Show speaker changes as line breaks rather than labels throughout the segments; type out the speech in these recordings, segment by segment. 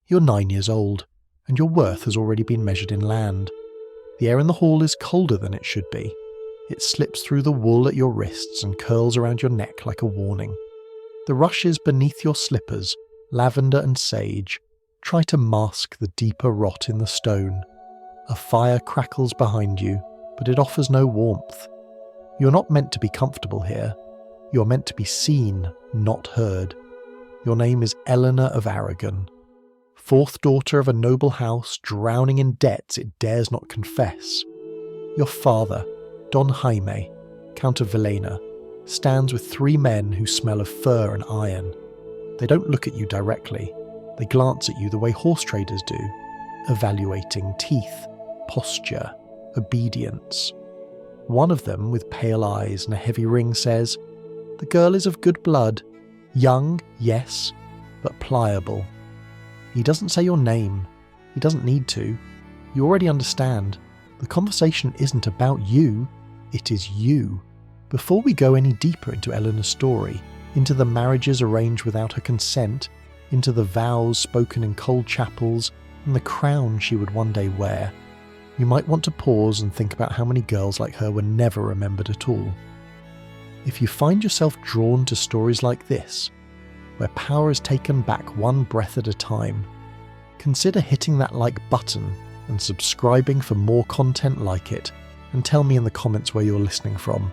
You're 9 years old, and your worth has already been measured in land. The air in the hall is colder than it should be. It slips through the wool at your wrists and curls around your neck like a warning. The rushes beneath your slippers, lavender and sage, try to mask the deeper rot in the stone. A fire crackles behind you, but it offers no warmth. You're not meant to be comfortable here. You're meant to be seen, not heard. Your name is Eleanor of Aragon, fourth daughter of a noble house drowning in debts it dares not confess. Your father, Don Jaime, Count of Villena, stands with 3 men who smell of fur and iron. They don't look at you directly. They glance at you the way horse traders do, evaluating teeth, posture, obedience. One of them, with pale eyes and a heavy ring, says, "The girl is of good blood, young, yes, but pliable." He doesn't say your name. He doesn't need to. You already understand. The conversation isn't about you, it is you. Before we go any deeper into Eleanor's story, into the marriages arranged without her consent, into the vows spoken in cold chapels, and the crown she would one day wear, you might want to pause and think about how many girls like her were never remembered at all. If you find yourself drawn to stories like this, where power is taken back one breath at a time, consider hitting that like button and subscribing for more content like it, and tell me in the comments where you're listening from.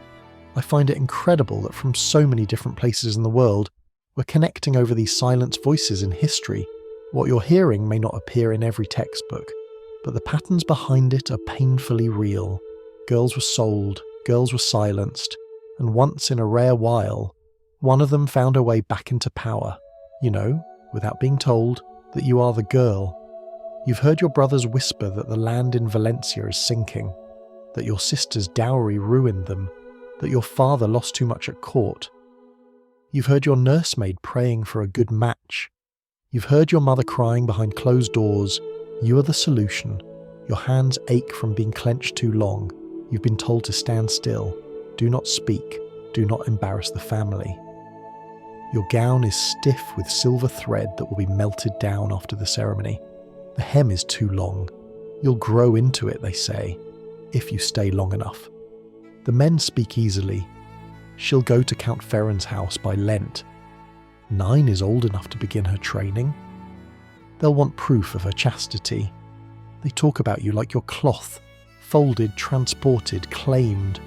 I find it incredible that from so many different places in the world, we're connecting over these silenced voices in history. What you're hearing may not appear in every textbook, but the patterns behind it are painfully real. Girls were sold, girls were silenced, and once in a rare while, one of them found her way back into power. You know, without being told, that you are the girl. You've heard your brothers whisper that the land in Valencia is sinking, that your sister's dowry ruined them, that your father lost too much at court. You've heard your nursemaid praying for a good match. You've heard your mother crying behind closed doors. You are the solution. Your hands ache from being clenched too long. You've been told to stand still. Do not speak. Do not embarrass the family. Your gown is stiff with silver thread that will be melted down after the ceremony. The hem is too long. You'll grow into it, they say, if you stay long enough. The men speak easily. She'll go to Count Ferran's house by Lent. 9 is old enough to begin her training. They'll want proof of her chastity. They talk about you like your cloth, folded, transported, claimed.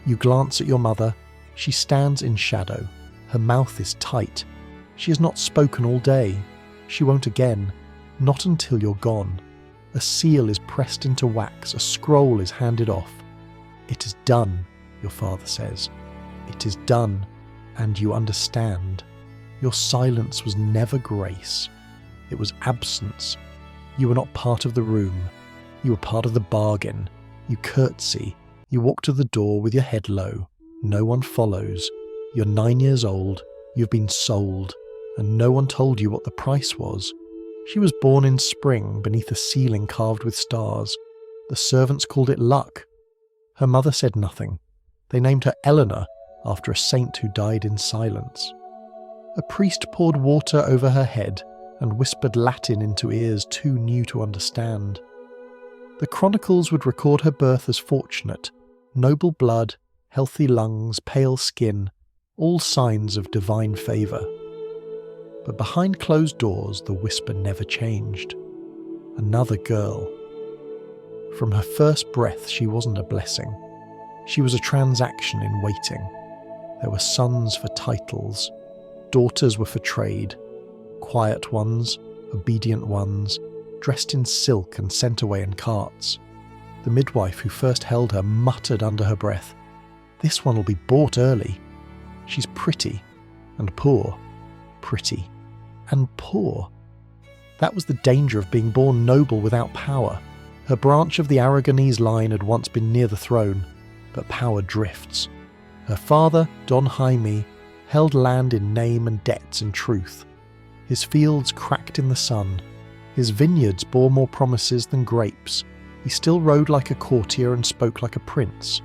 You glance at your mother. She stands in shadow. Her mouth is tight. She has not spoken all day. She won't again. Not until you're gone. A seal is pressed into wax. A scroll is handed off. It is done, your father says. It is done, and you understand. Your silence was never grace. It was absence. You were not part of the room. You were part of the bargain. You curtsy. You walk to the door with your head low. No one follows. You're 9 years old. You've been sold, and no one told you what the price was. She was born in spring beneath a ceiling carved with stars. The servants called it luck. Her mother said nothing. They named her Eleanor after a saint who died in silence. A priest poured water over her head and whispered Latin into ears too new to understand. The chronicles would record her birth as fortunate, noble blood, healthy lungs, pale skin, all signs of divine favour. But behind closed doors the whisper never changed. Another girl. From her first breath she wasn't a blessing. She was a transaction in waiting. There were sons for titles. Daughters were for trade. Quiet ones, obedient ones, dressed in silk and sent away in carts. The midwife who first held her muttered under her breath, "This one will be bought early. She's pretty and poor, pretty and poor." That was the danger of being born noble without power. Her branch of the Aragonese line had once been near the throne, but power drifts. Her father, Don Jaime, held land in name and debts and truth. His fields cracked in the sun. His vineyards bore more promises than grapes. He still rode like a courtier and spoke like a prince.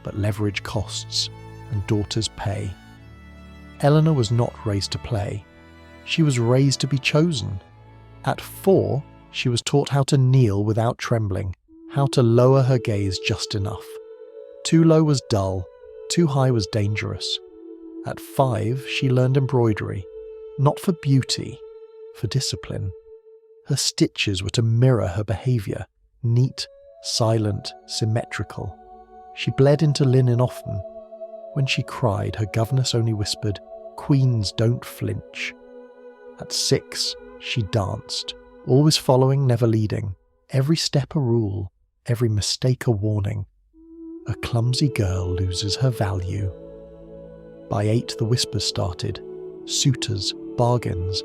But leverage costs, and daughters pay. Eleanor was not raised to play. She was raised to be chosen. At 4, she was taught how to kneel without trembling, how to lower her gaze just enough. Too low was dull, too high was dangerous. At 5, she learned embroidery, not for beauty, for discipline. Her stitches were to mirror her behaviour, neat, silent, symmetrical. She bled into linen often. When she cried, her governess only whispered, "Queens don't flinch." At 6, she danced, always following, never leading. Every step a rule, every mistake a warning. A clumsy girl loses her value. By 8, the whispers started. Suitors, bargains,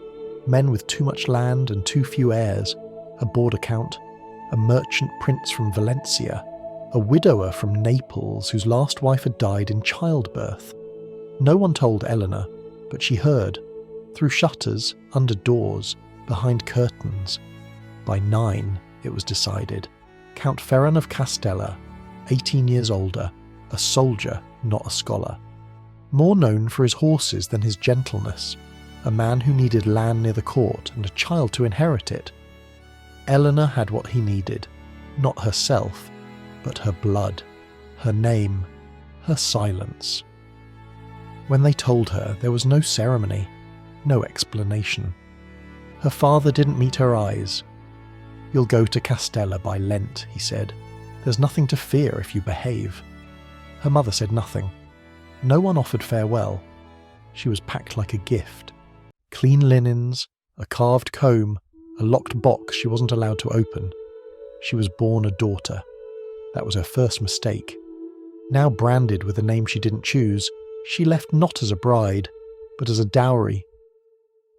men with too much land and too few heirs, a border count, a merchant prince from Valencia, a widower from Naples whose last wife had died in childbirth. No one told Eleanor, but she heard, through shutters, under doors, behind curtains. By 9, it was decided. Count Ferran of Castella, 18 years older, a soldier, not a scholar. More known for his horses than his gentleness, a man who needed land near the court and a child to inherit it. Eleanor had what he needed, not herself, but her blood, her name, her silence. When they told her, there was no ceremony, no explanation. Her father didn't meet her eyes. "You'll go to Castella by Lent," he said. "There's nothing to fear if you behave." Her mother said nothing. No one offered farewell. She was packed like a gift. Clean linens, a carved comb, a locked box she wasn't allowed to open. She was born a daughter. That was her first mistake. Now branded with a name she didn't choose, she left not as a bride, but as a dowry.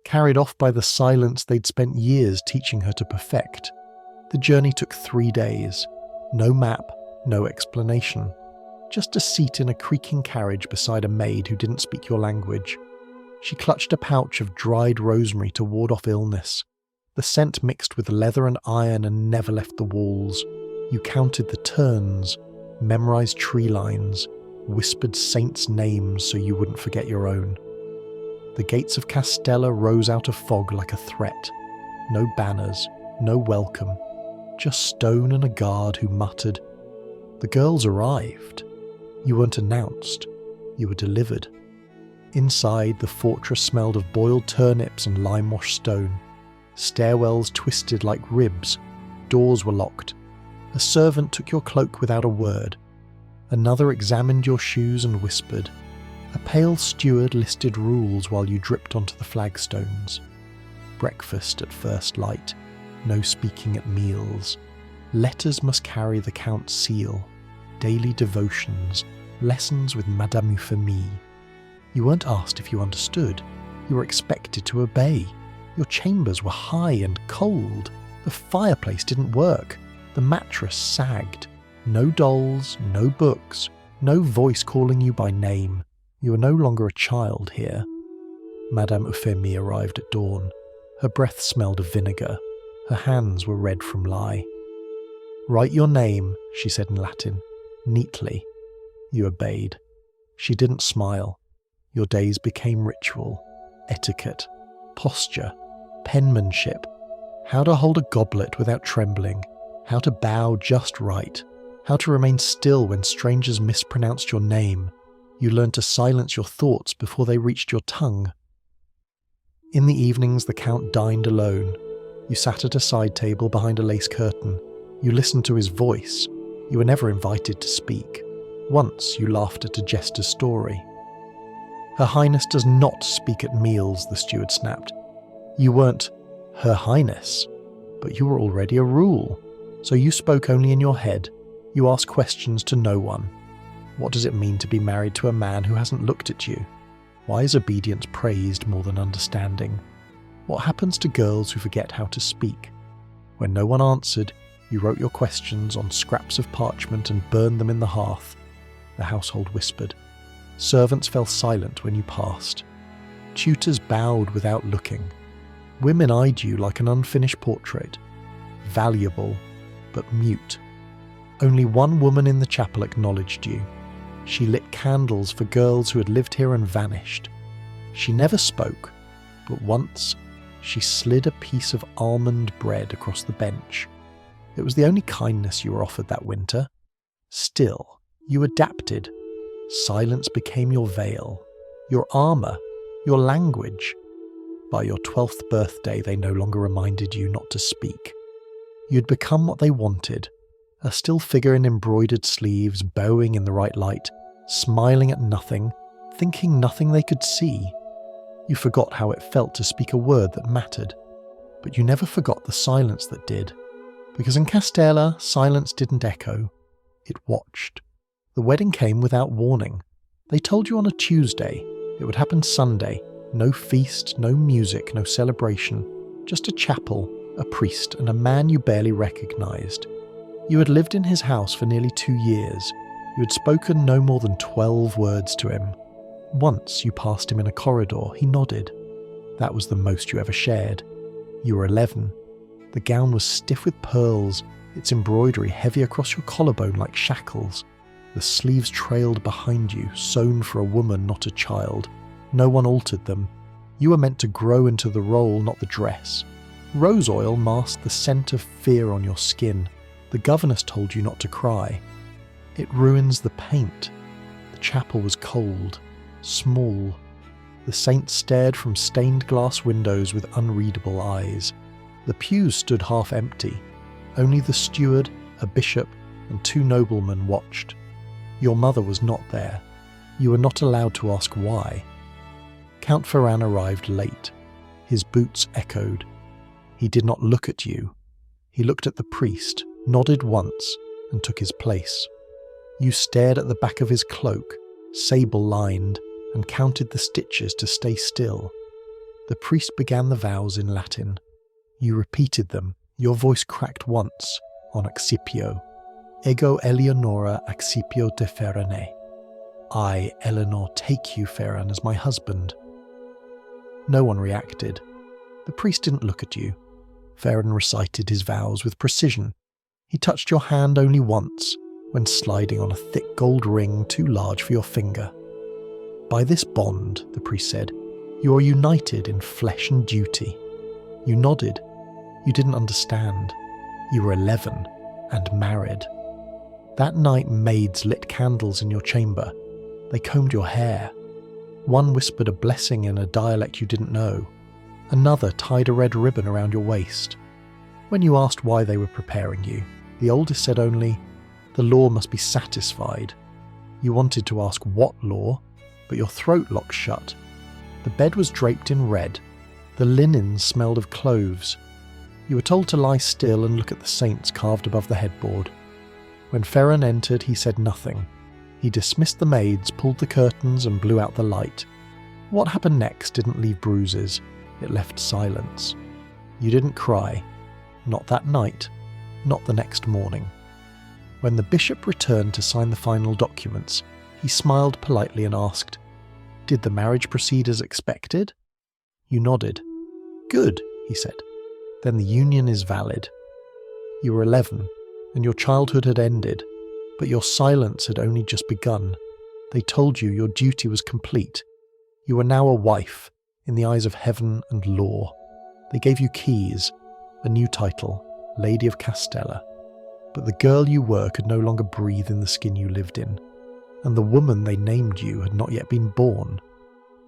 Carried off by the silence they'd spent years teaching her to perfect. The journey took 3 days. No map, no explanation. Just a seat in a creaking carriage beside a maid who didn't speak your language. She clutched a pouch of dried rosemary to ward off illness. The scent mixed with leather and iron and never left the walls. You counted the turns, memorized tree lines, whispered saints' names so you wouldn't forget your own. The gates of Castella rose out of fog like a threat. No banners, no welcome, just stone and a guard who muttered, "The girls arrived." You weren't announced, you were delivered. Inside, the fortress smelled of boiled turnips and lime-washed stone. Stairwells twisted like ribs, doors were locked. A servant took your cloak without a word. Another examined your shoes and whispered. A pale steward listed rules while you dripped onto the flagstones. Breakfast at first light, no speaking at meals. Letters must carry the Count's seal. Daily devotions, lessons with Madame Euphemie. You weren't asked if you understood. You were expected to obey. Your chambers were high and cold. The fireplace didn't work. The mattress sagged. No dolls, no books, no voice calling you by name. You were no longer a child here. Madame Euphemie arrived at dawn. Her breath smelled of vinegar. Her hands were red from lye. "Write your name," she said in Latin, neatly. You obeyed. She didn't smile. Your days became ritual, etiquette, posture, penmanship, how to hold a goblet without trembling, how to bow just right, how to remain still when strangers mispronounced your name. You learned to silence your thoughts before they reached your tongue. In the evenings, the Count dined alone. You sat at a side table behind a lace curtain. You listened to his voice. You were never invited to speak. Once you laughed at a jester's story. "Her Highness does not speak at meals," the steward snapped. You weren't Her Highness, but you were already a rule. So you spoke only in your head. You asked questions to no one. What does it mean to be married to a man who hasn't looked at you? Why is obedience praised more than understanding? What happens to girls who forget how to speak? When no one answered, you wrote your questions on scraps of parchment and burned them in the hearth. The household whispered. Servants fell silent when you passed. Tutors bowed without looking. Women eyed you like an unfinished portrait. Valuable, but mute. Only one woman in the chapel acknowledged you. She lit candles for girls who had lived here and vanished. She never spoke, but once she slid a piece of almond bread across the bench. It was the only kindness you were offered that winter. Still, you adapted. Silence became your veil, your armour, your language. By your 12th birthday, they no longer reminded you not to speak. You'd become what they wanted, a still figure in embroidered sleeves, bowing in the right light, smiling at nothing, thinking nothing they could see. You forgot how it felt to speak a word that mattered, but you never forgot the silence that did, because in Castella, silence didn't echo, it watched. The wedding came without warning. They told you on a Tuesday. It would happen Sunday. No feast, no music, no celebration. Just a chapel, a priest, and a man you barely recognised. You had lived in his house for nearly 2 years. You had spoken no more than 12 words to him. Once you passed him in a corridor, he nodded. That was the most you ever shared. You were 11. The gown was stiff with pearls, its embroidery heavy across your collarbone like shackles. The sleeves trailed behind you, sewn for a woman, not a child. No one altered them. You were meant to grow into the role, not the dress. Rose oil masked the scent of fear on your skin. The governess told you not to cry. It ruins the paint. The chapel was cold, small. The saints stared from stained glass windows with unreadable eyes. The pews stood half empty. Only the steward, a bishop, and 2 noblemen watched. Your mother was not there. You were not allowed to ask why. Count Ferran arrived late. His boots echoed. He did not look at you. He looked at the priest, nodded once, and took his place. You stared at the back of his cloak, sable-lined, and counted the stitches to stay still. The priest began the vows in Latin. You repeated them. Your voice cracked once, on accipio. Ego Eleonora accipio te Ferrane. I, Eleanor, take you, Ferran, as my husband. No one reacted. The priest didn't look at you. Ferran recited his vows with precision. He touched your hand only once, when sliding on a thick gold ring too large for your finger. By this bond, the priest said, you are united in flesh and duty. You nodded. You didn't understand. You were 11 and married. That night maids lit candles in your chamber. They combed your hair. One whispered a blessing in a dialect you didn't know. Another tied a red ribbon around your waist. When you asked why they were preparing you, the oldest said only, the law must be satisfied. You wanted to ask what law, but your throat locked shut. The bed was draped in red. The linen smelled of cloves. You were told to lie still and look at the saints carved above the headboard. When Ferran entered, he said nothing. He dismissed the maids, pulled the curtains, and blew out the light. What happened next didn't leave bruises. It left silence. You didn't cry. Not that night. Not the next morning. When the bishop returned to sign the final documents, he smiled politely and asked, "Did the marriage proceed as expected?" You nodded. "Good," he said. "Then the union is valid." You were 11, and your childhood had ended, but your silence had only just begun. They told you your duty was complete. You were now a wife, in the eyes of heaven and law. They gave you keys, a new title, Lady of Castella. But the girl you were could no longer breathe in the skin you lived in, and the woman they named you had not yet been born.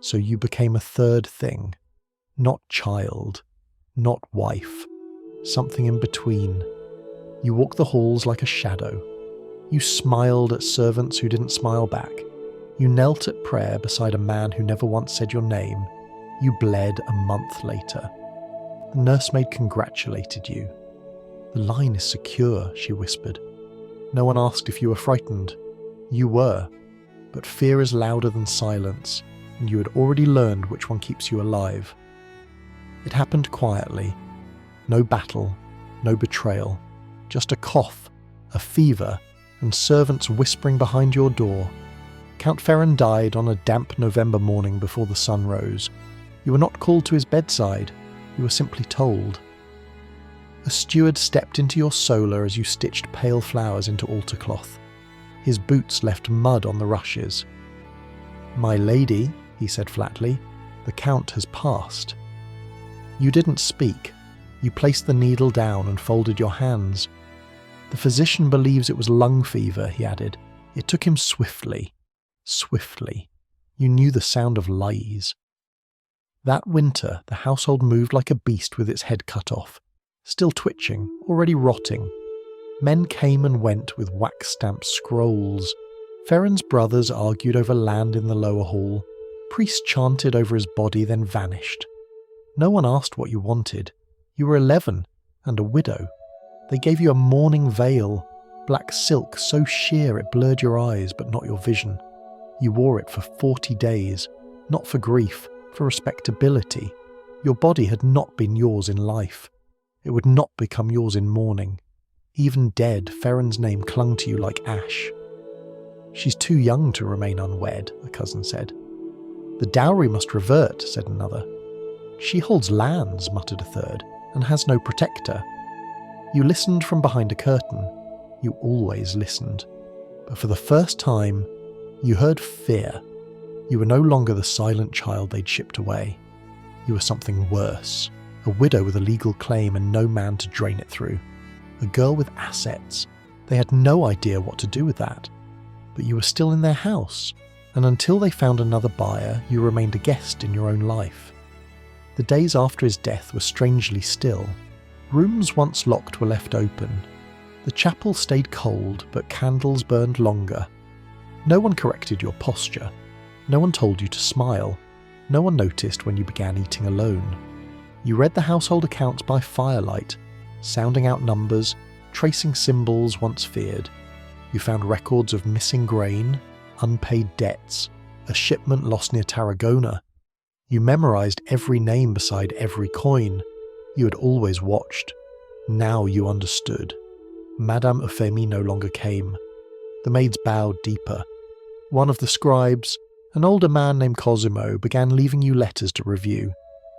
So you became a third thing. Not child, not wife, something in between. You walked the halls like a shadow. You smiled at servants who didn't smile back. You knelt at prayer beside a man who never once said your name. You bled a month later. The nursemaid congratulated you. "The line is secure," she whispered. No one asked if you were frightened. You were, but fear is louder than silence, and you had already learned which one keeps you alive. It happened quietly. No battle, no betrayal, just a cough, a fever, and servants whispering behind your door. Count Ferran died on a damp November morning before the sun rose. You were not called to his bedside, you were simply told. A steward stepped into your solar as you stitched pale flowers into altar cloth. His boots left mud on the rushes. "My lady," he said flatly, "the Count has passed." You didn't speak. You placed the needle down and folded your hands. The physician believes it was lung fever, he added. It took him swiftly. Swiftly. You knew the sound of lies. That winter, the household moved like a beast with its head cut off, still twitching, already rotting. Men came and went with wax-stamped scrolls. Ferren's brothers argued over land in the lower hall. Priests chanted over his body, then vanished. No one asked what you wanted. You were 11 and a widow. They gave you a mourning veil, black silk so sheer it blurred your eyes but not your vision. You wore it for 40 days, not for grief, for respectability. Your body had not been yours in life. It would not become yours in mourning. Even dead, Ferren's name clung to you like ash. She's too young to remain unwed, a cousin said. The dowry must revert, said another. She holds lands, muttered a third, and has no protector. You listened from behind a curtain. You always listened. But for the first time, you heard fear. You were no longer the silent child they'd shipped away. You were something worse, a widow with a legal claim and no man to drain it through. A girl with assets. They had no idea what to do with that. But you were still in their house, and until they found another buyer, you remained a guest in your own life. The days after his death were strangely still. Rooms once locked were left open. The chapel stayed cold, but candles burned longer. No one corrected your posture. No one told you to smile. No one noticed when you began eating alone. You read the household accounts by firelight, sounding out numbers, tracing symbols once feared. You found records of missing grain, unpaid debts, a shipment lost near Tarragona. You memorized every name beside every coin. You had always watched. Now you understood. Madame Euphemie no longer came. The maids bowed deeper. One of the scribes, an older man named Cosimo, began leaving you letters to review.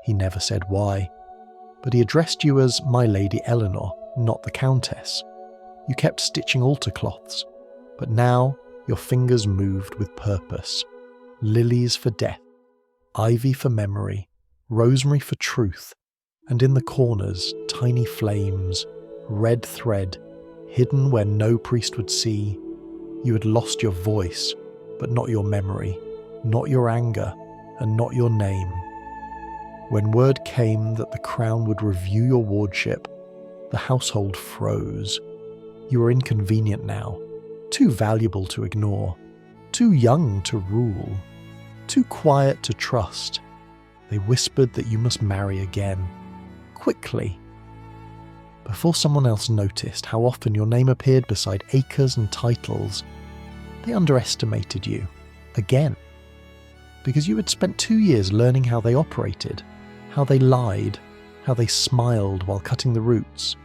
He never said why. But he addressed you as My Lady Eleanor, not the Countess. You kept stitching altar cloths, but now your fingers moved with purpose. Lilies for death, ivy for memory, rosemary for truth, and in the corners, tiny flames, red thread, hidden where no priest would see. You had lost your voice, but not your memory, not your anger, and not your name. When word came that the crown would review your wardship, the household froze. You were inconvenient now, too valuable to ignore, too young to rule, too quiet to trust. They whispered that you must marry again, quickly. Before someone else noticed how often your name appeared beside acres and titles, they underestimated you, again. Because you had spent 2 years learning how they operated, how they lied, how they smiled while cutting the roots.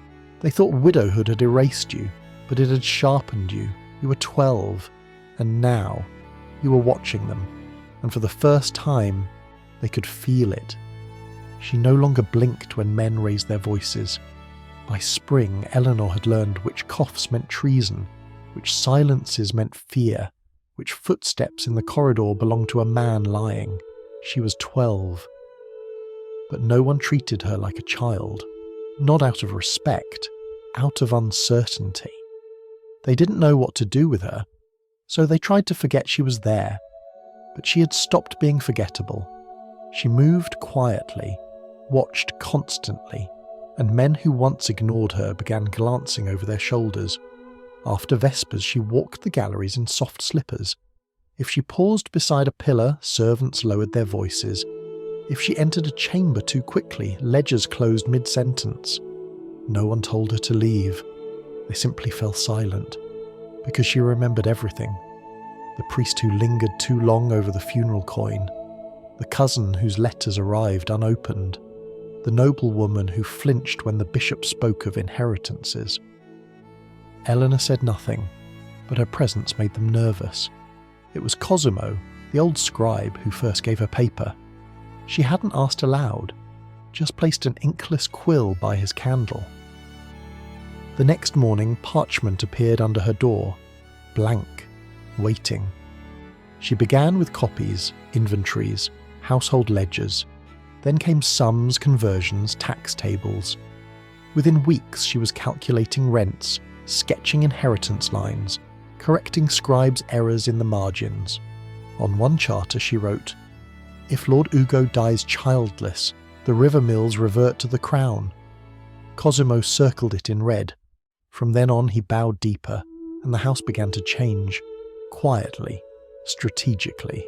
They thought widowhood had erased you, but it had sharpened you. You were 12, and now you were watching them, and for the first time, they could feel it. She no longer blinked when men raised their voices. By spring, Eleanor had learned which coughs meant treason, which silences meant fear, which footsteps in the corridor belonged to a man lying. She was 12. But no one treated her like a child, not out of respect, out of uncertainty. They didn't know what to do with her, so they tried to forget she was there. But she had stopped being forgettable. She moved quietly, watched constantly, and men who once ignored her began glancing over their shoulders. After Vespers, she walked the galleries in soft slippers. If she paused beside a pillar, servants lowered their voices. If she entered a chamber too quickly, ledgers closed mid-sentence. No one told her to leave. They simply fell silent, because she remembered everything. The priest who lingered too long over the funeral coin, the cousin whose letters arrived unopened, the noblewoman who flinched when the bishop spoke of inheritances. Eleanor said nothing, but her presence made them nervous. It was Cosimo, the old scribe, who first gave her paper. She hadn't asked aloud, just placed an inkless quill by his candle. The next morning, parchment appeared under her door, blank, waiting. She began with copies, inventories, household ledgers. Then came sums, conversions, tax tables. Within weeks she was calculating rents, sketching inheritance lines, correcting scribes' errors in the margins. On one charter she wrote, "If Lord Ugo dies childless, the river mills revert to the crown." Cosimo circled it in red. From then on he bowed deeper, and the house began to change, quietly, strategically.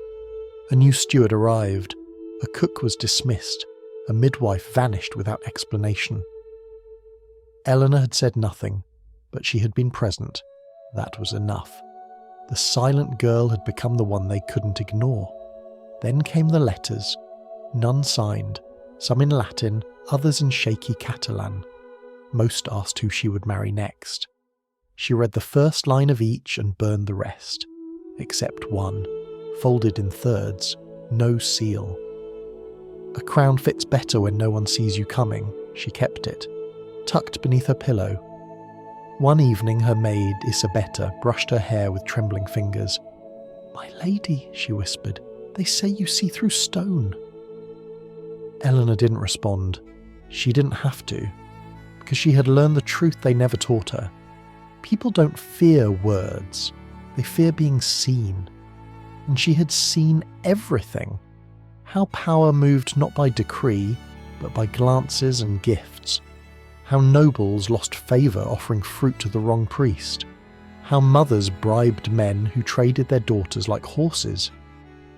A new steward arrived, a cook was dismissed, a midwife vanished without explanation. Eleanor had said nothing, but she had been present. That was enough. The silent girl had become the one they couldn't ignore. Then came the letters, none signed, some in Latin, others in shaky Catalan. Most asked who she would marry next. She read the first line of each and burned the rest, except one, folded in thirds, no seal. A crown fits better when no one sees you coming. She kept it, tucked beneath her pillow. One evening her maid, Isabetta, brushed her hair with trembling fingers. "My lady," she whispered, "they say you see through stone." Eleanor didn't respond. She didn't have to, because she had learned the truth they never taught her. People don't fear words, they fear being seen. And she had seen everything. How power moved not by decree, but by glances and gifts. How nobles lost favour offering fruit to the wrong priest. How mothers bribed men who traded their daughters like horses.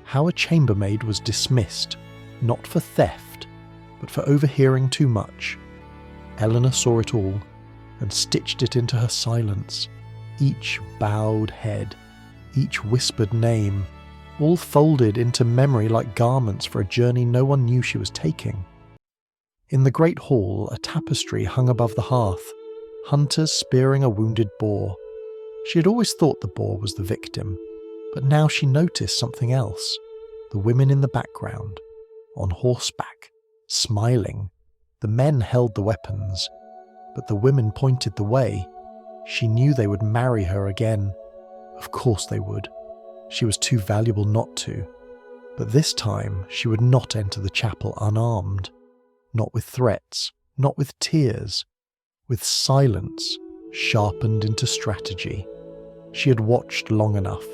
How a chambermaid was dismissed, not for theft, but for overhearing too much. Eleanor saw it all, and stitched it into her silence. Each bowed head, each whispered name, all folded into memory like garments for a journey no one knew she was taking. In the great hall, a tapestry hung above the hearth, hunters spearing a wounded boar. She had always thought the boar was the victim, but now she noticed something else. The women in the background, on horseback, smiling. The men held the weapons, but the women pointed the way. She knew they would marry her again. Of course they would. She was too valuable not to. But this time she would not enter the chapel unarmed. Not with threats, not with tears, with silence sharpened into strategy. She had watched long enough,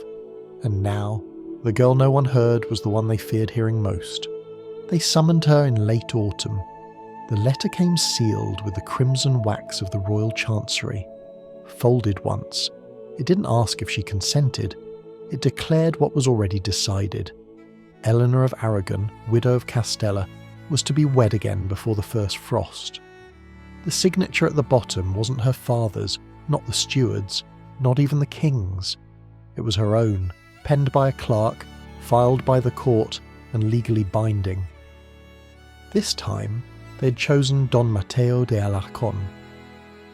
and now the girl no one heard was the one they feared hearing most. They summoned her in late autumn. The letter came sealed with the crimson wax of the royal chancery. Folded once, it didn't ask if she consented. It declared what was already decided. Eleanor of Aragon, widow of Castella, was to be wed again before the first frost. The signature at the bottom wasn't her father's, not the steward's, not even the king's. It was her own, penned by a clerk, filed by the court, and legally binding. This time, they had chosen Don Mateo de Alarcón,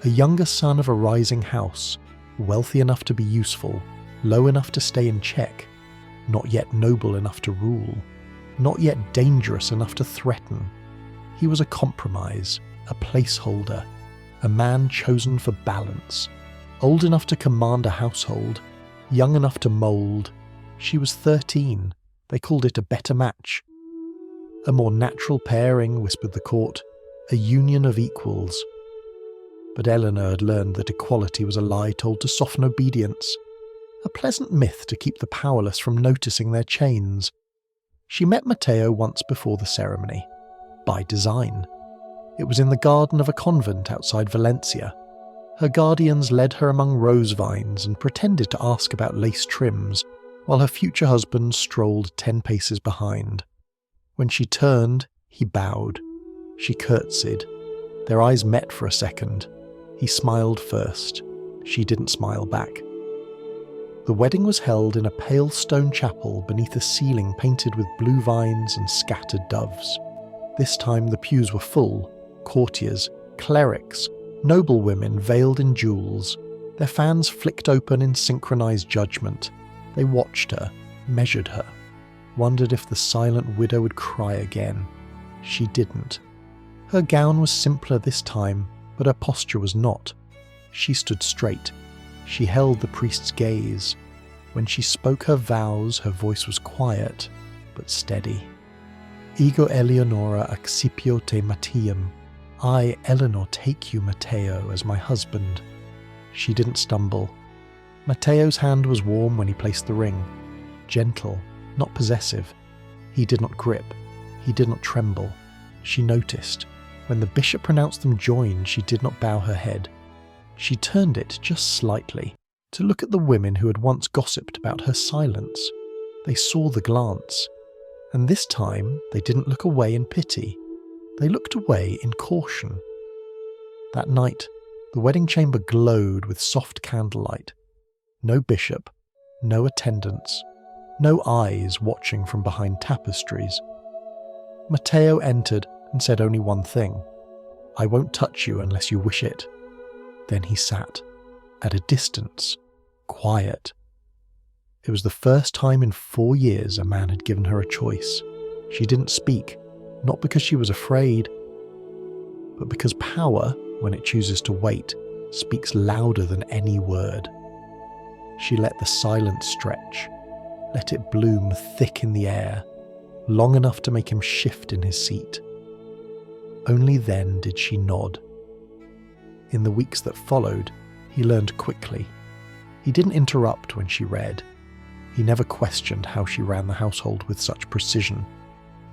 a younger son of a rising house, wealthy enough to be useful, low enough to stay in check, not yet noble enough to rule, not yet dangerous enough to threaten. He was a compromise, a placeholder, a man chosen for balance, old enough to command a household, young enough to mould. She was 13. They called it a better match. A more natural pairing, whispered the court, a union of equals. But Eleanor had learned that equality was a lie told to soften obedience, a pleasant myth to keep the powerless from noticing their chains. She met Matteo once before the ceremony, by design. It was in the garden of a convent outside Valencia. Her guardians led her among rose vines and pretended to ask about lace trims, while her future husband strolled 10 paces behind. When she turned, he bowed. She curtsied. Their eyes met for a second. He smiled first. She didn't smile back. The wedding was held in a pale stone chapel beneath a ceiling painted with blue vines and scattered doves. This time the pews were full, courtiers, clerics, noble women veiled in jewels. Their fans flicked open in synchronized judgment. They watched her, measured her, wondered if the silent widow would cry again. She didn't. Her gown was simpler this time, but her posture was not. She stood straight. She held the priest's gaze. When she spoke her vows, her voice was quiet, but steady. Ego Eleonora accipio te Matteum. I, Eleanor, take you, Matteo, as my husband. She didn't stumble. Matteo's hand was warm when he placed the ring. Gentle, not possessive. He did not grip. He did not tremble. She noticed. When the bishop pronounced them joined, she did not bow her head. She turned it just slightly, to look at the women who had once gossiped about her silence. They saw the glance. And this time, they didn't look away in pity. They looked away in caution. That night, the wedding chamber glowed with soft candlelight. No bishop, no attendants, no eyes watching from behind tapestries. Matteo entered and said only one thing. I won't touch you unless you wish it. Then he sat, at a distance, quiet. It was the first time in 4 years a man had given her a choice. She didn't speak, not because she was afraid, but because power, when it chooses to wait, speaks louder than any word. She let the silence stretch, let it bloom thick in the air, long enough to make him shift in his seat. Only then did she nod. In the weeks that followed, he learned quickly. He didn't interrupt when she read. He never questioned how she ran the household with such precision.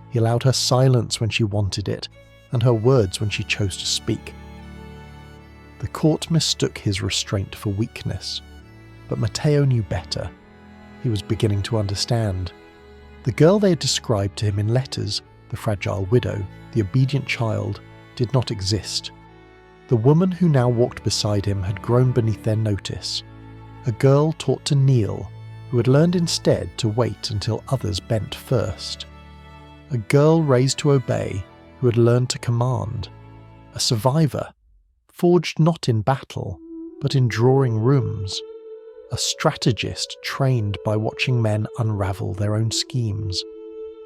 He allowed her silence when she wanted it, and her words when she chose to speak. The court mistook his restraint for weakness, but Matteo knew better. He was beginning to understand. The girl they had described to him in letters, the fragile widow, the obedient child, did not exist. The woman who now walked beside him had grown beneath their notice. A girl taught to kneel, who had learned instead to wait until others bent first. A girl raised to obey, who had learned to command. A survivor, forged not in battle, but in drawing rooms. A strategist trained by watching men unravel their own schemes.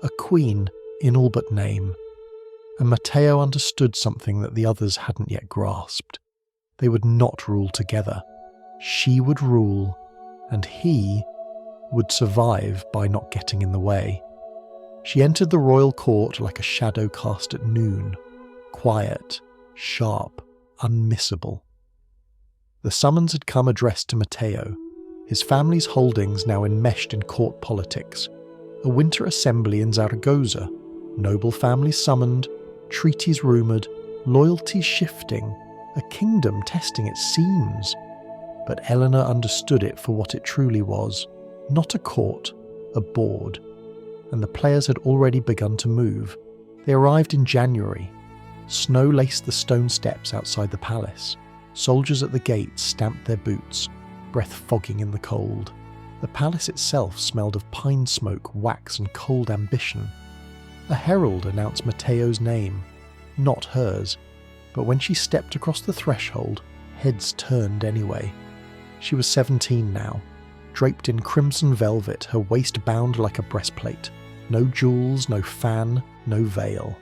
A queen in all but name. And Matteo understood something that the others hadn't yet grasped. They would not rule together. She would rule, and he would survive by not getting in the way. She entered the royal court like a shadow cast at noon, quiet, sharp, unmissable. The summons had come addressed to Matteo, his family's holdings now enmeshed in court politics, a winter assembly in Zaragoza, noble families summoned, treaties rumoured, loyalties shifting, a kingdom testing its seams. But Eleanor understood it for what it truly was, not a court, a board. And the players had already begun to move. They arrived in January. Snow laced the stone steps outside the palace. Soldiers at the gates stamped their boots, breath fogging in the cold. The palace itself smelled of pine smoke, wax and cold ambition. A herald announced Matteo's name, not hers, but when she stepped across the threshold, heads turned anyway. She was 17 now, draped in crimson velvet, her waist bound like a breastplate. No jewels, no fan, no veil.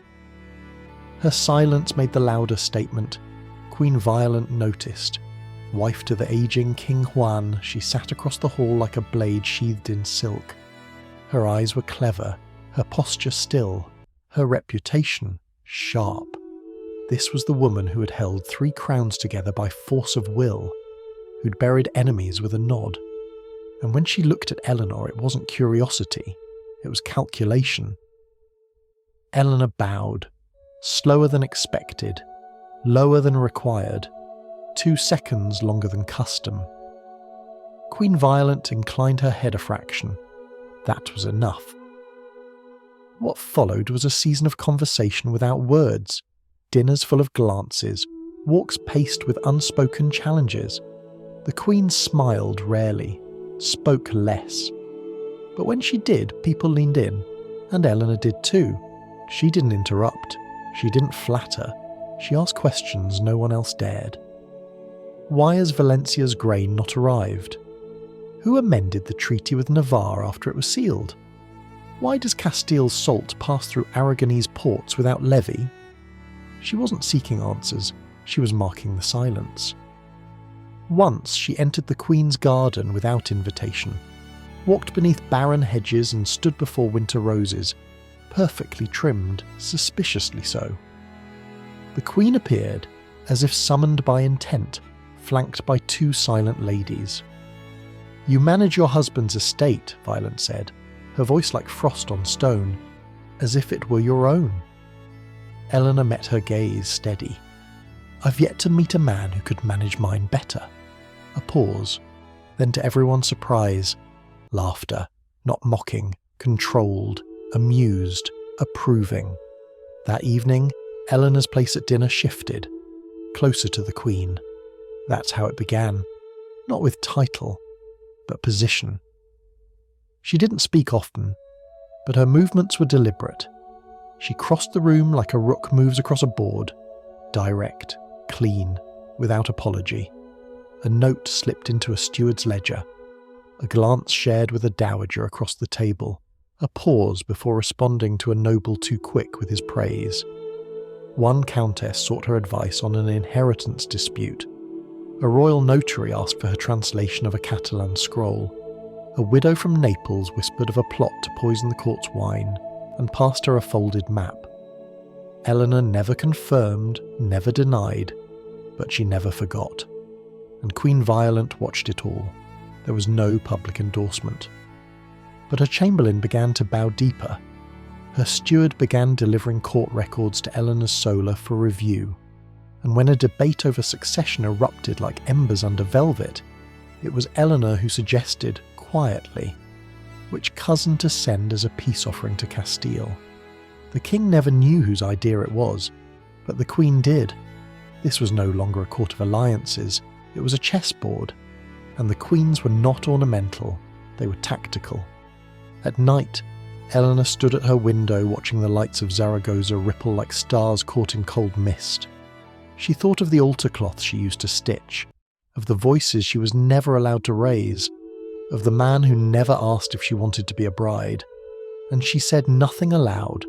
Her silence made the louder statement. Queen Violent noticed. Wife to the aging King Juan, she sat across the hall like a blade sheathed in silk. Her eyes were clever, her posture still, her reputation sharp. This was the woman who had held 3 crowns together by force of will, who'd buried enemies with a nod. And when she looked at Eleanor, it wasn't curiosity, it was calculation. Eleanor bowed, slower than expected, lower than required, 2 seconds longer than custom. Queen Violent inclined her head a fraction. That was enough. What followed was a season of conversation without words, dinners full of glances, walks paced with unspoken challenges. The Queen smiled rarely, spoke less. But when she did, people leaned in, and Eleanor did too. She didn't interrupt. She didn't flatter. She asked questions no one else dared. Why has Valencia's grain not arrived? Who amended the treaty with Navarre after it was sealed? Why does Castile's salt pass through Aragonese ports without levy? She wasn't seeking answers, she was marking the silence. Once she entered the Queen's garden without invitation, walked beneath barren hedges and stood before winter roses. perfectly trimmed, suspiciously so. The Queen appeared, as if summoned by intent, flanked by 2 silent ladies. "You manage your husband's estate," Violet said, her voice like frost on stone, "as if it were your own." Eleanor met her gaze steady. "I've yet to meet a man who could manage mine better." A pause. Then to everyone's surprise, laughter, not mocking, controlled, amused, approving. That evening, Eleanor's place at dinner shifted, closer to the Queen. That's how it began. Not with title, but position. She didn't speak often, but her movements were deliberate. She crossed the room like a rook moves across a board, direct, clean, without apology. A note slipped into a steward's ledger, a glance shared with a dowager across the table, a pause before responding to a noble too quick with his praise. One countess sought her advice on an inheritance dispute. A royal notary asked for her translation of a Catalan scroll. A widow from Naples whispered of a plot to poison the court's wine, and passed her a folded map. Eleanor never confirmed, never denied, but she never forgot. And Queen Violent watched it all. There was no public endorsement. But her chamberlain began to bow deeper. Her steward began delivering court records to Eleanor's solar for review. And when a debate over succession erupted like embers under velvet, it was Eleanor who suggested, quietly, which cousin to send as a peace offering to Castile. The king never knew whose idea it was, but the Queen did. This was no longer a court of alliances, it was a chessboard, and the Queens were not ornamental, they were tactical. At night, Eleanor stood at her window watching the lights of Zaragoza ripple like stars caught in cold mist. She thought of the altar cloth she used to stitch, of the voices she was never allowed to raise, of the man who never asked if she wanted to be a bride, and she said nothing aloud,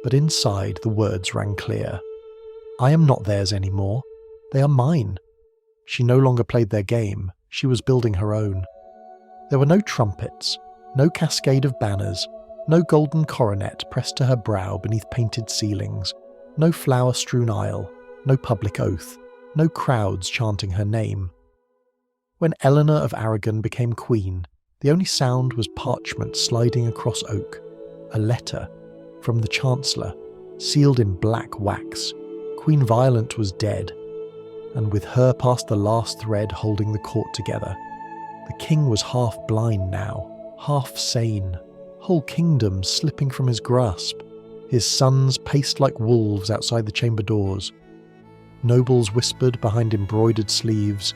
but inside the words rang clear. "I am not theirs anymore, they are mine." She no longer played their game, she was building her own. There were no trumpets, no cascade of banners, no golden coronet pressed to her brow beneath painted ceilings, no flower-strewn aisle, no public oath, no crowds chanting her name. When Eleanor of Aragon became queen, the only sound was parchment sliding across oak, a letter from the Chancellor, sealed in black wax. Queen Violent was dead, and with her passed the last thread holding the court together. The king was half blind now, half sane, whole kingdoms slipping from his grasp. His sons paced like wolves outside the chamber doors. Nobles whispered behind embroidered sleeves.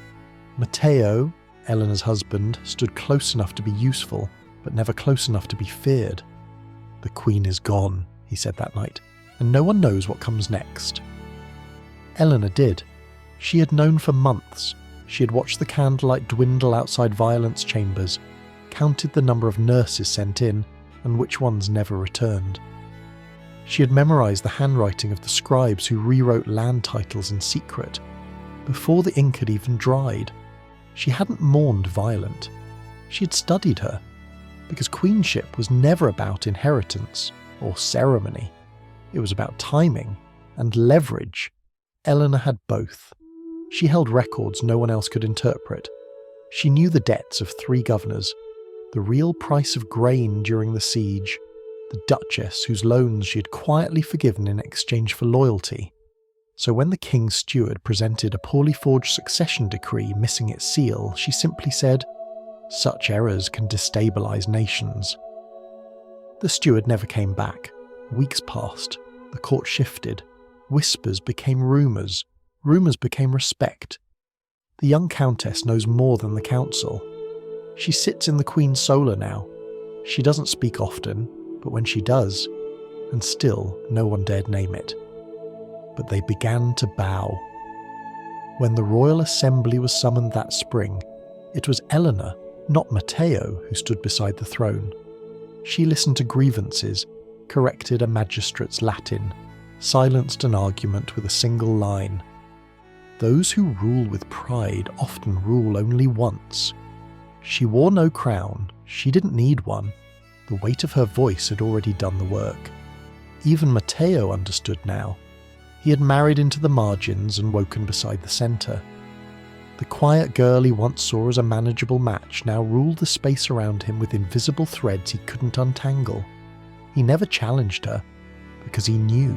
Matteo, Eleanor's husband, stood close enough to be useful, but never close enough to be feared. "The Queen is gone," he said that night, "and no one knows what comes next." Eleanor did. She had known for months. She had watched the candlelight dwindle outside Violent's chambers, counted the number of nurses sent in, and which ones never returned. She had memorised the handwriting of the scribes who rewrote land titles in secret, before the ink had even dried. She hadn't mourned Violent. She had studied her, because queenship was never about inheritance or ceremony. It was about timing and leverage. Eleanor had both. She held records no one else could interpret. She knew the debts of 3 governors, the real price of grain during the siege, the Duchess whose loans she had quietly forgiven in exchange for loyalty. So when the king's steward presented a poorly forged succession decree missing its seal, she simply said, "Such errors can destabilise nations." The steward never came back. Weeks passed. The court shifted. Whispers became rumours. Rumours became respect. The young countess knows more than the council. She sits in the Queen's solar now. She doesn't speak often, but when she does, and still no one dared name it. But they began to bow. When the royal assembly was summoned that spring, it was Eleanor, not Matteo, who stood beside the throne. She listened to grievances, corrected a magistrate's Latin, silenced an argument with a single line. Those who rule with pride often rule only once. She wore no crown, she didn't need one. The weight of her voice had already done the work. Even Matteo understood now. He had married into the margins and woken beside the centre. The quiet girl he once saw as a manageable match now ruled the space around him with invisible threads he couldn't untangle. He never challenged her, because he knew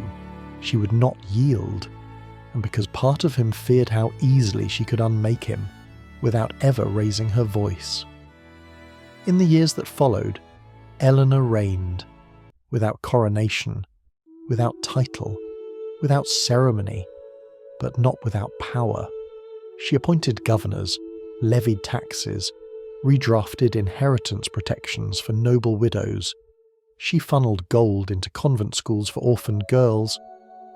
she would not yield, and because part of him feared how easily she could unmake him without ever raising her voice. In the years that followed, Eleanor reigned, without coronation, without title, without ceremony, but not without power. She appointed governors, levied taxes, redrafted inheritance protections for noble widows. She funneled gold into convent schools for orphaned girls.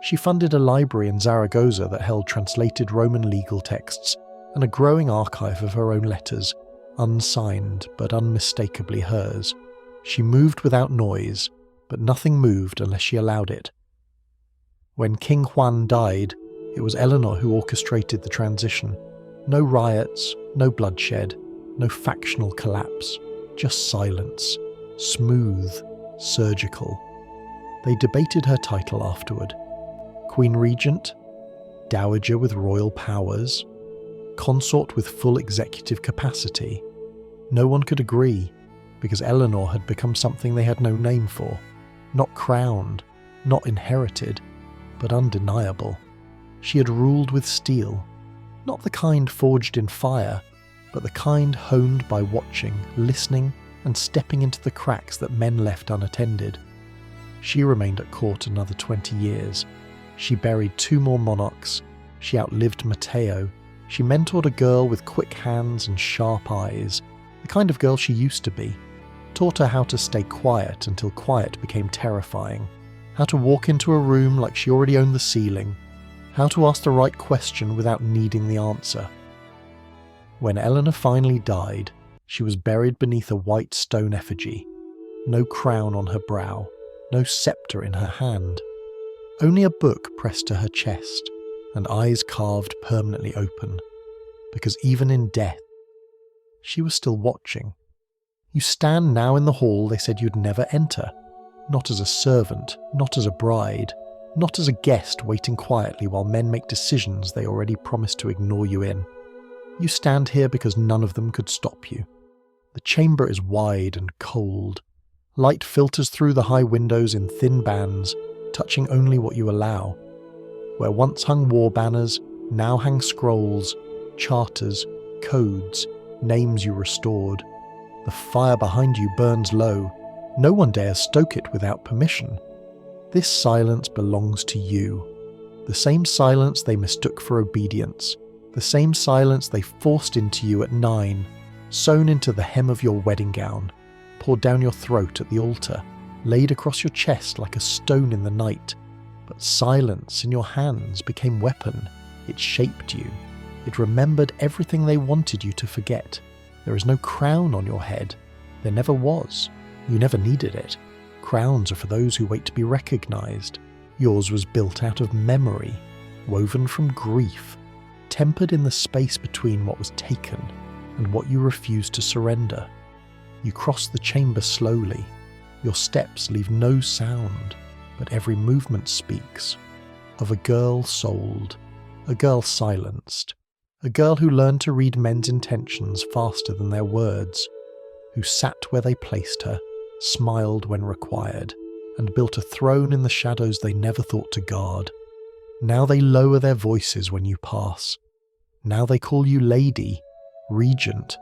She funded a library in Zaragoza that held translated Roman legal texts and a growing archive of her own letters, unsigned but unmistakably hers. She moved without noise, but nothing moved unless she allowed it. When King Juan died, it was Eleanor who orchestrated the transition. No riots, no bloodshed, no factional collapse, just silence, smooth, surgical. They debated her title afterward. Queen Regent, Dowager with royal powers, Consort with full executive capacity. No one could agree, because Eleanor had become something they had no name for. Not crowned, not inherited, but undeniable. She had ruled with steel, not the kind forged in fire, but the kind honed by watching, listening, and stepping into the cracks that men left unattended. She remained at court another 20 years. She buried 2 more monarchs. She outlived Matteo. She mentored a girl with quick hands and sharp eyes, the kind of girl she used to be. Taught her how to stay quiet until quiet became terrifying. How to walk into a room like she already owned the ceiling. How to ask the right question without needing the answer. When Eleanor finally died, she was buried beneath a white stone effigy. No crown on her brow, no sceptre in her hand. Only a book pressed to her chest, and eyes carved permanently open. Because even in death, she was still watching. You stand now in the hall they said you'd never enter. Not as a servant, not as a bride, not as a guest waiting quietly while men make decisions they already promised to ignore you in. You stand here because none of them could stop you. The chamber is wide and cold. Light filters through the high windows in thin bands, touching only what you allow. Where once hung war banners, now hang scrolls, charters, codes, names you restored. The fire behind you burns low. No one dares stoke it without permission. This silence belongs to you. The same silence they mistook for obedience. The same silence they forced into you at 9, sewn into the hem of your wedding gown, poured down your throat at the altar, laid across your chest like a stone in the night. But silence in your hands became weapon. It shaped you. It remembered everything they wanted you to forget. There is no crown on your head. There never was. You never needed it. Crowns are for those who wait to be recognized. Yours was built out of memory, woven from grief, tempered in the space between what was taken and what you refused to surrender. You cross the chamber slowly. Your steps leave no sound, but every movement speaks of a girl sold, a girl silenced, a girl who learned to read men's intentions faster than their words, who sat where they placed her, smiled when required, and built a throne in the shadows they never thought to guard. Now they lower their voices when you pass. Now they call you Lady, Regent,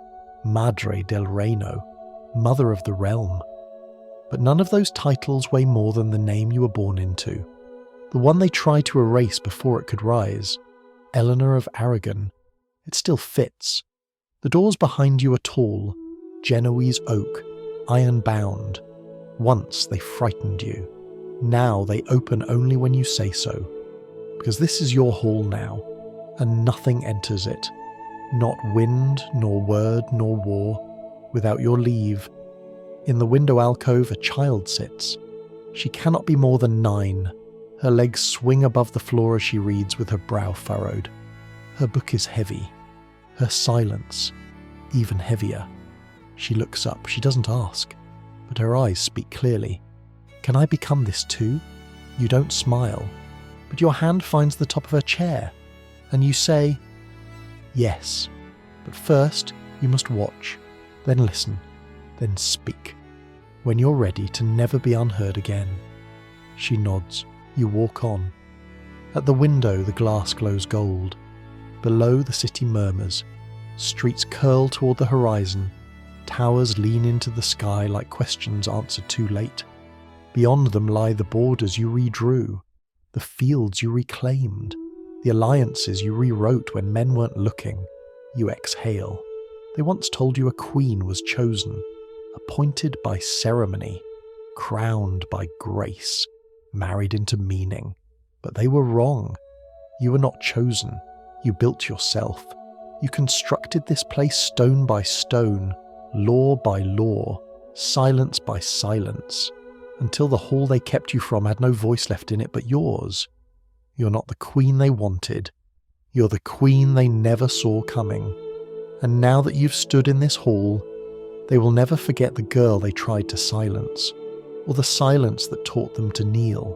Madre del Reino, Mother of the Realm. But none of those titles weigh more than the name you were born into, the one they tried to erase before it could rise, Eleanor of Aragon. It still fits. The doors behind you are tall, Genoese oak, iron-bound. Once they frightened you. Now they open only when you say so. Because this is your hall now, and nothing enters it. Not wind, nor word, nor war, without your leave. In the window alcove a child sits. She cannot be more than 9. Her legs swing above the floor as she reads with her brow furrowed. Her book is heavy. Her silence, even heavier. She looks up. She doesn't ask, but her eyes speak clearly. Can I become this too? You don't smile, but your hand finds the top of her chair, and you say, "Yes, but first you must watch, then listen, then speak, when you're ready to never be unheard again." She nods. You walk on. At the window the glass glows gold. Below the city murmurs. Streets curl toward the horizon. Towers lean into the sky like questions answered too late. Beyond them lie the borders you redrew, the fields you reclaimed, the alliances you rewrote when men weren't looking. You exhale. They once told you a queen was chosen, appointed by ceremony, crowned by grace, married into meaning. But they were wrong. You were not chosen. You built yourself. You constructed this place stone by stone, law by law, silence by silence, until the hall they kept you from had no voice left in it but yours. You're not the queen they wanted. You're the queen they never saw coming. And now that you've stood in this hall, they will never forget the girl they tried to silence, or the silence that taught them to kneel.